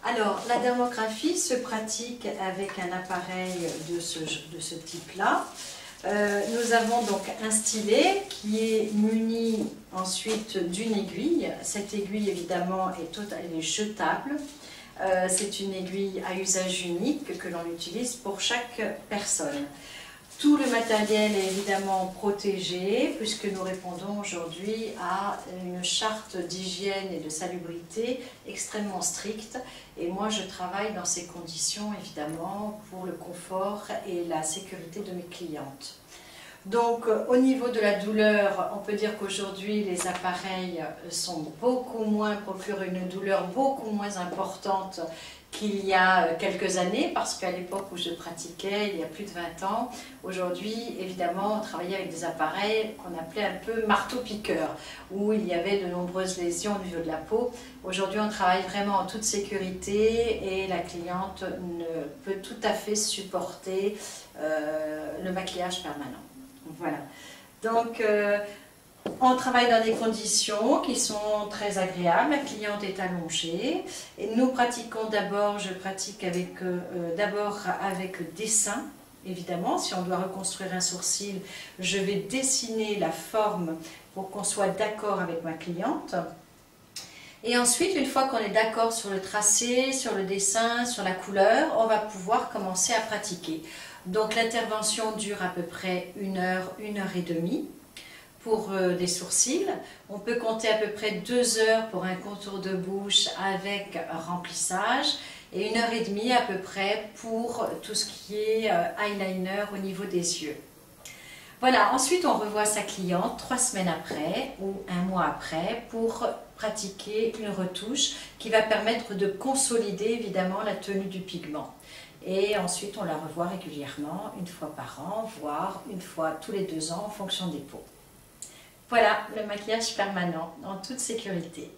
Alors, la dermographie se pratique avec un appareil de ce type-là. Nous avons donc un stylet qui est muni ensuite d'une aiguille. Cette aiguille, évidemment, elle est jetable. C'est une aiguille à usage unique que l'on utilise pour chaque personne. Tout le matériel est évidemment protégé puisque nous répondons aujourd'hui à une charte d'hygiène et de salubrité extrêmement stricte. Et moi, je travaille dans ces conditions, évidemment, pour le confort et la sécurité de mes clientes. Donc, au niveau de la douleur, on peut dire qu'aujourd'hui, les appareils procurent une douleur beaucoup moins importante qu'il y a quelques années, parce qu'à l'époque où je pratiquais, il y a plus de 20 ans, aujourd'hui, évidemment, on travaillait avec des appareils qu'on appelait un peu marteau-piqueur, où il y avait de nombreuses lésions au niveau de la peau. Aujourd'hui, on travaille vraiment en toute sécurité et la cliente peut tout à fait supporter le maquillage permanent. Voilà. Donc, on travaille dans des conditions qui sont très agréables, la cliente est allongée et nous pratiquons d'abord, je pratique d'abord avec dessin, évidemment. Si on doit reconstruire un sourcil, je vais dessiner la forme pour qu'on soit d'accord avec ma cliente. Et ensuite, une fois qu'on est d'accord sur le tracé, sur le dessin, sur la couleur, on va pouvoir commencer à pratiquer. Donc l'intervention dure à peu près 1 heure, 1 heure et demie. Pour des sourcils, on peut compter à peu près 2 heures pour un contour de bouche avec remplissage et 1 heure et demie à peu près pour tout ce qui est eyeliner au niveau des yeux. Voilà, ensuite on revoit sa cliente 3 semaines après ou 1 mois après pour pratiquer une retouche qui va permettre de consolider évidemment la tenue du pigment. Et ensuite on la revoit régulièrement, 1 fois par an, voire 1 fois tous les 2 ans en fonction des peaux. Voilà, le maquillage permanent en toute sécurité.